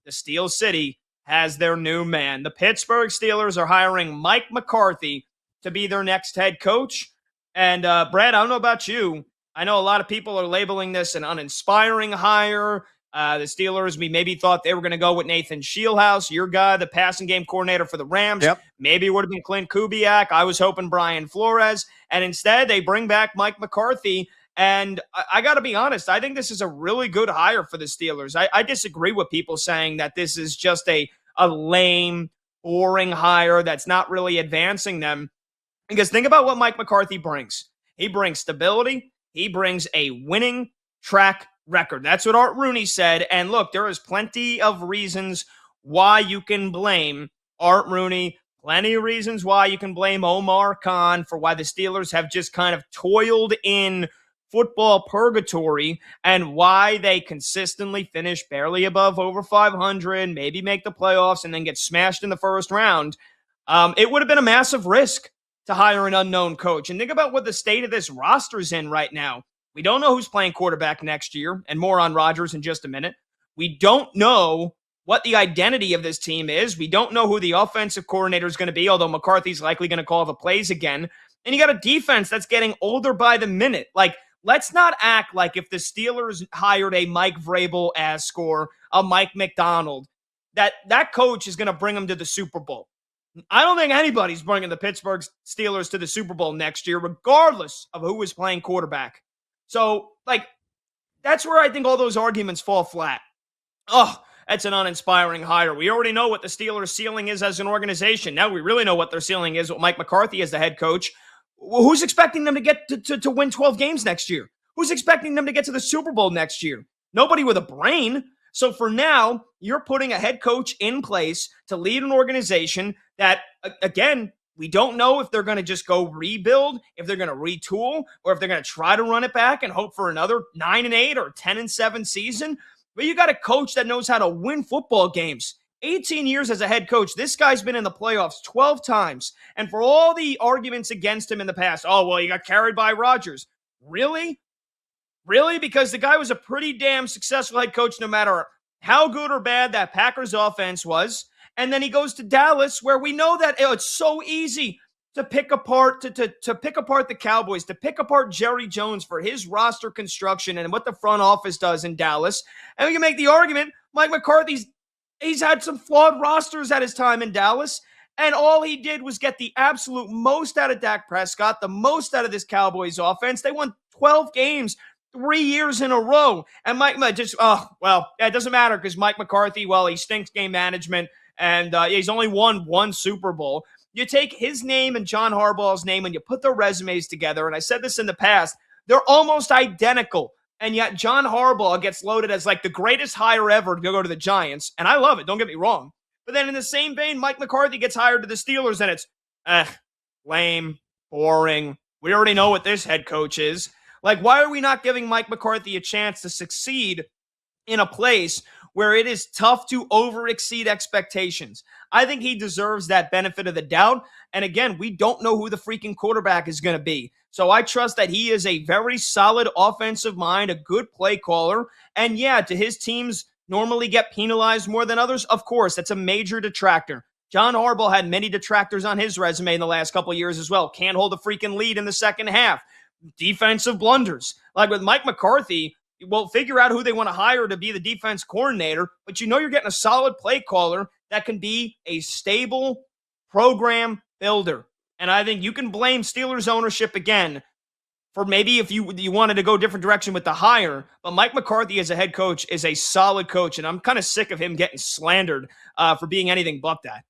the Steel City has their new man. The Pittsburgh Steelers are hiring Mike McCarthy to be their next head coach. And Brad, I don't know about you. I know a lot of people are labeling this an uninspiring hire. The Steelers, we maybe thought they were going to go with Nathan Shieldhouse, your guy, the passing game coordinator for the Rams. Yep. Maybe it would have been Clint Kubiak. I was hoping Brian Flores. And instead, they bring back Mike McCarthy. And I got to be honest, I think this is a really good hire for the Steelers. I disagree with people saying that this is just a lame, boring hire that's not really advancing them. Because think about what Mike McCarthy brings. He brings stability. He brings a winning track record. That's what Art Rooney said. And look, there is plenty of reasons why you can blame Art Rooney. Plenty of reasons why you can blame Omar Khan for why the Steelers have just kind of toiled in football purgatory and why they consistently finish barely above over 500, maybe make the playoffs and then get smashed in the first round. It would have been a massive risk to hire an unknown coach. And think about what the state of this roster is in right now. We don't know who's playing quarterback next year, and more on Rodgers in just a minute. We don't know what the identity of this team is. We don't know who the offensive coordinator is going to be, although McCarthy's likely going to call the plays again. And you got a defense that's getting older by the minute. Like, let's not act like if the Steelers hired a Mike Vrabel-esque or a Mike McDonald, that coach is going to bring them to the Super Bowl. I don't think anybody's bringing the Pittsburgh Steelers to the Super Bowl next year, regardless of who is playing quarterback. So, like, that's where I think all those arguments fall flat. Oh, that's an uninspiring hire. We already know what the Steelers' ceiling is as an organization. Now we really know what their ceiling is with Mike McCarthy as the head coach. Who's expecting them to get to win 12 games next year? Who's expecting them to get to the Super Bowl next year? Nobody with a brain. So for now, you're putting a head coach in place to lead an organization that, again, we don't know if they're going to just go rebuild, if they're going to retool, or if they're going to try to run it back and hope for another 9-8 or 10-7 season. But you got a coach that knows how to win football games. 18 years as a head coach. This guy's been in the playoffs 12 times. And for all the arguments against him in the past, oh, well, you got carried by Rodgers. Really? Really? Because the guy was a pretty damn successful head coach no matter how good or bad that Packers offense was. And then he goes to Dallas, where we know that it's so easy to pick apart to pick apart the Cowboys, to pick apart Jerry Jones for his roster construction and what the front office does in Dallas. And we can make the argument, Mike McCarthy's he's had some flawed rosters at his time in Dallas, and all he did was get the absolute most out of Dak Prescott, the most out of this Cowboys offense. They won 12 games 3 years in a row. And Mike just, it doesn't matter because Mike McCarthy, well, he stinks game management. And he's only won one Super Bowl. You take his name and John Harbaugh's name and you put their resumes together, and I said this in the past, they're almost identical. And yet John Harbaugh gets loaded as like the greatest hire ever to go to the Giants. And I love it, don't get me wrong. But then in the same vein, Mike McCarthy gets hired to the Steelers, and it's lame, boring. We already know what this head coach is. Like, why are we not giving Mike McCarthy a chance to succeed in a place where it is tough to over-exceed expectations? I think he deserves that benefit of the doubt. And again, we don't know who the freaking quarterback is going to be. So I trust that he is a very solid offensive mind, a good play caller. And yeah, do his teams normally get penalized more than others? Of course, that's a major detractor. John Harbaugh had many detractors on his resume in the last couple of years as well. Can't hold a freaking lead in the second half. Defensive blunders. Like with Mike McCarthy, well, figure out who they want to hire to be the defense coordinator, but you know you're getting a solid play caller that can be a stable program builder. And I think you can blame Steelers ownership again for maybe if you wanted to go a different direction with the hire, but Mike McCarthy as a head coach is a solid coach, and I'm kind of sick of him getting slandered for being anything but that.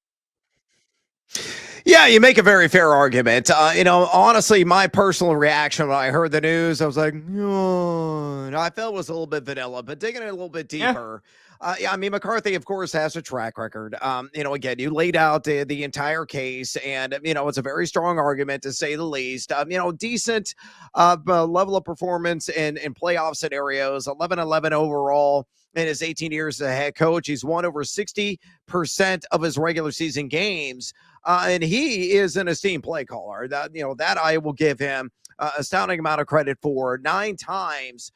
Yeah, you make a very fair argument. Honestly, my personal reaction when I heard the news, I was like, oh, I felt it was a little bit vanilla, but digging it a little bit deeper. McCarthy, of course, has a track record. Again, you laid out the entire case, and, it's a very strong argument to say the least. Decent level of performance in playoff scenarios, 11-11 overall. In his 18 years as a head coach, he's won over 60% of his regular season games. And he is an esteemed play caller. That I will give him. astounding amount of credit for. 9 times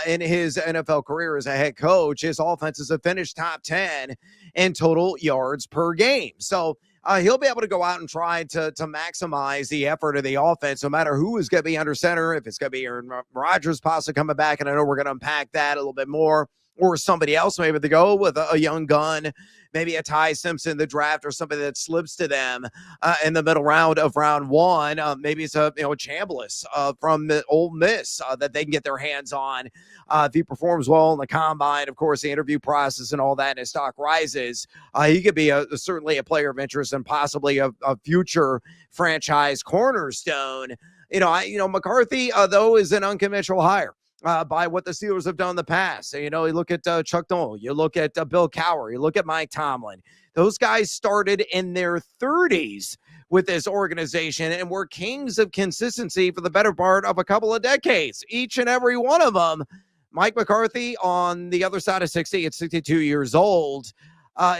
in his NFL career as a head coach, his offenses have finished top 10 in total yards per game. So he'll be able to go out and try to maximize the effort of the offense, no matter who is going to be under center. If it's going to be Aaron Rodgers possibly coming back, and I know we're going to unpack that a little bit more, or somebody else maybe to go with a young gun, maybe a Ty Simpson in the draft, or somebody that slips to them in the middle round of round 1. Maybe it's a Chambliss from the Ole Miss that they can get their hands on if he performs well in the combine. Of course, the interview process and all that, and his stock rises. He could be certainly a player of interest and possibly a future franchise cornerstone. McCarthy, though, is an unconventional hire. By what the Steelers have done in the past. You look at Chuck Noll, you look at Bill Cowher, you look at Mike Tomlin. Those guys started in their 30s with this organization and were kings of consistency for the better part of a couple of decades, each and every one of them. Mike McCarthy, on the other side of 60 at 62 years old,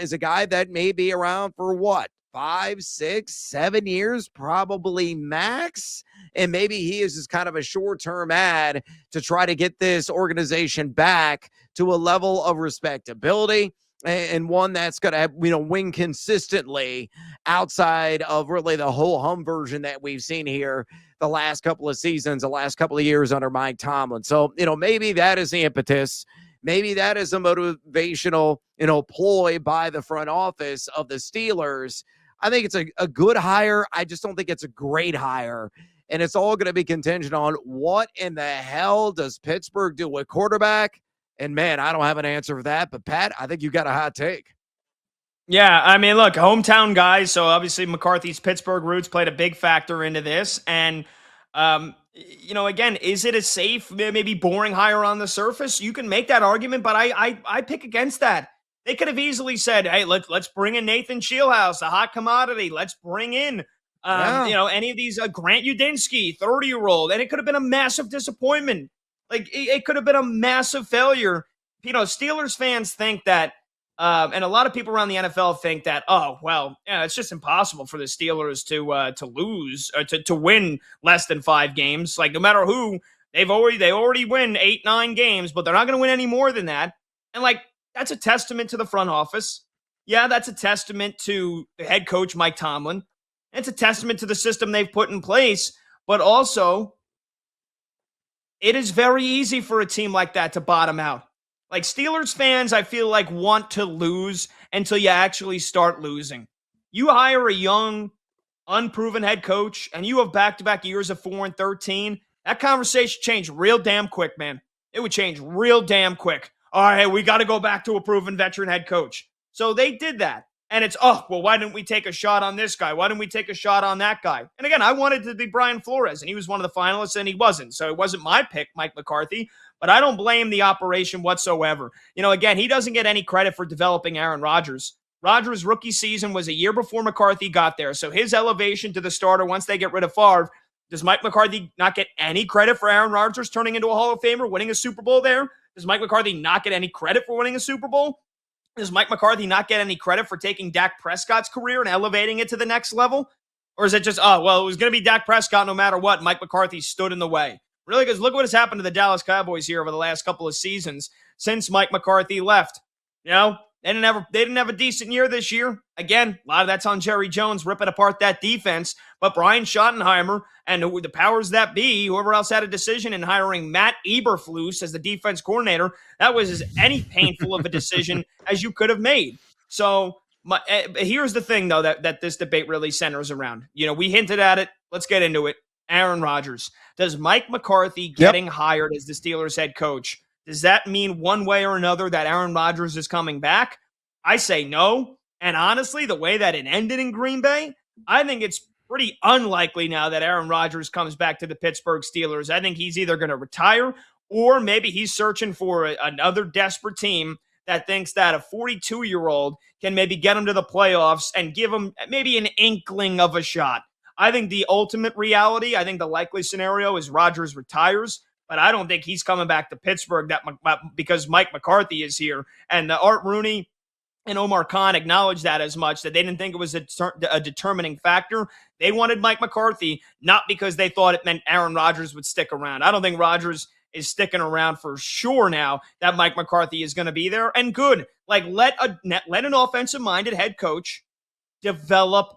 is a guy that may be around for what? 5, 6, 7 years, probably max. And maybe he is just kind of a short-term ad to try to get this organization back to a level of respectability and one that's going to, win consistently outside of really the whole hum version that we've seen here the last couple of seasons, the last couple of years under Mike Tomlin. So, maybe that is the impetus. Maybe that is a motivational, ploy by the front office of the Steelers. I think it's a good hire. I just don't think it's a great hire. And it's all going to be contingent on what in the hell does Pittsburgh do with quarterback? And, man, I don't have an answer for that. But, Pat, I think you got a hot take. Yeah, I mean, look, hometown guys. So, obviously, McCarthy's Pittsburgh roots played a big factor into this. And, again, is it a safe, maybe boring hire on the surface? You can make that argument, but I pick against that. They could have easily said, hey, let's bring in Nathan Shieldhouse, a hot commodity. Let's bring in, any of these Grant Udinsky, 30-year-old. And it could have been a massive disappointment. Like, it could have been a massive failure. Steelers fans think that, and a lot of people around the NFL think that, it's just impossible for the Steelers to lose, to win less than 5 games. Like, no matter who, they already win 8, 9 games, but they're not going to win any more than that. And, like, that's a testament to the front office. Yeah, that's a testament to the head coach, Mike Tomlin. It's a testament to the system they've put in place. But also, it is very easy for a team like that to bottom out. Like, Steelers fans, I feel like, want to lose until you actually start losing. You hire a young, unproven head coach, and you have back-to-back years of 4-13, that conversation changed real damn quick, man. It would change real damn quick. All right, we got to go back to a proven veteran head coach. So they did that. And it's, why didn't we take a shot on this guy? Why didn't we take a shot on that guy? And again, I wanted to be Brian Flores, and he was one of the finalists, and he wasn't. So it wasn't my pick, Mike McCarthy. But I don't blame the operation whatsoever. Again, he doesn't get any credit for developing Aaron Rodgers. Rodgers' rookie season was a year before McCarthy got there. So his elevation to the starter once they get rid of Favre, does Mike McCarthy not get any credit for Aaron Rodgers turning into a Hall of Famer, winning a Super Bowl there? Does Mike McCarthy not get any credit for winning a Super Bowl? Does Mike McCarthy not get any credit for taking Dak Prescott's career and elevating it to the next level? Or is it just, it was going to be Dak Prescott no matter what, Mike McCarthy stood in the way? Really, because look what has happened to the Dallas Cowboys here over the last couple of seasons since Mike McCarthy left. They didn't have a decent year this year. Again, a lot of that's on Jerry Jones ripping apart that defense. But Brian Schottenheimer and the powers that be, whoever else had a decision in hiring Matt Eberflus as the defense coordinator, that was as any painful of a decision as you could have made. So here's the thing, though, that this debate really centers around. We hinted at it. Let's get into it. Aaron Rodgers. Does Mike McCarthy getting hired as the Steelers head coach, does that mean one way or another that Aaron Rodgers is coming back? I say no. And honestly, the way that it ended in Green Bay, I think it's pretty unlikely now that Aaron Rodgers comes back to the Pittsburgh Steelers. I think he's either going to retire or maybe he's searching for another desperate team that thinks that a 42-year-old can maybe get him to the playoffs and give him maybe an inkling of a shot. I think the ultimate reality, I think the likely scenario is Rodgers retires, but I don't think he's coming back to Pittsburgh because Mike McCarthy is here. And Art Rooney, and Omar Khan acknowledged that as much, that they didn't think it was a determining factor. They wanted Mike McCarthy, not because they thought it meant Aaron Rodgers would stick around. I don't think Rodgers is sticking around for sure now that Mike McCarthy is going to be there. And good, like let an offensive-minded head coach develop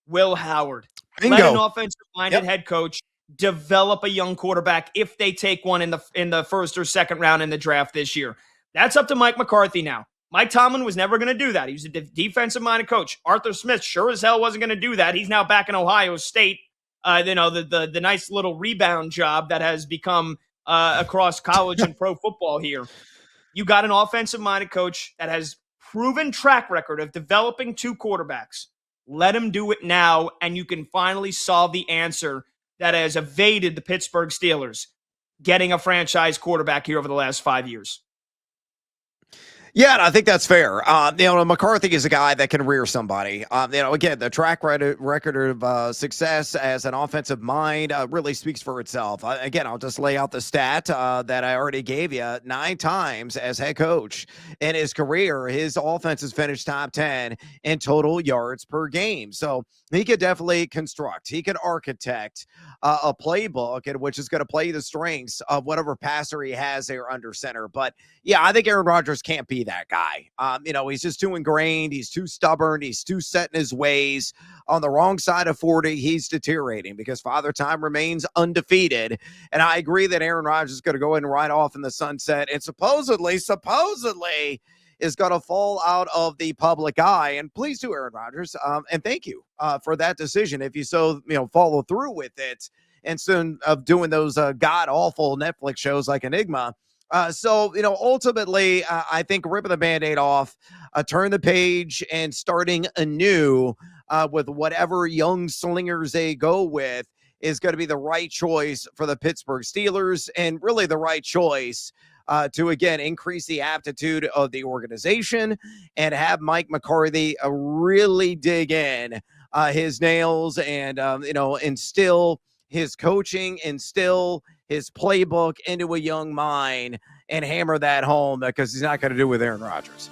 Will Howard. Bingo. Let an offensive-minded head coach develop a young quarterback if they take one in the first or second round in the draft this year. That's up to Mike McCarthy now. Mike Tomlin was never going to do that. He was a defensive-minded coach. Arthur Smith sure as hell wasn't going to do that. He's now back in Ohio State. The nice little rebound job that has become across college and pro football here. You got an offensive-minded coach that has proven track record of developing two quarterbacks. Let him do it now, and you can finally solve the answer that has evaded the Pittsburgh Steelers, getting a franchise quarterback here over the last 5 years. Yeah, and I think that's fair. McCarthy is a guy that can rear somebody. Again, the track record of success as an offensive mind really speaks for itself. Again, I'll just lay out the stat that I already gave you. 9 times as head coach in his career, his offense has finished top 10 in total yards per game. So he could definitely construct. He could architect a playbook in which is going to play the strengths of whatever passer he has there under center. But yeah, I think Aaron Rodgers can't be that guy. He's just too ingrained. He's too stubborn. He's too set in his ways. On the wrong side of 40, he's deteriorating because Father Time remains undefeated. And I agree that Aaron Rodgers is going to go ahead and ride off in the sunset and supposedly is going to fall out of the public eye. And please do, Aaron Rodgers. And thank you for that decision. If you follow through with it instead of doing those god-awful Netflix shows like Enigma. Ultimately, I think ripping the Band-Aid off, turn the page and starting anew with whatever young slingers they go with is going to be the right choice for the Pittsburgh Steelers and really the right choice to, again, increase the aptitude of the organization and have Mike McCarthy really dig in his nails and, instill his coaching, instill his playbook into a young mind and hammer that home because he's not going to do it with Aaron Rodgers.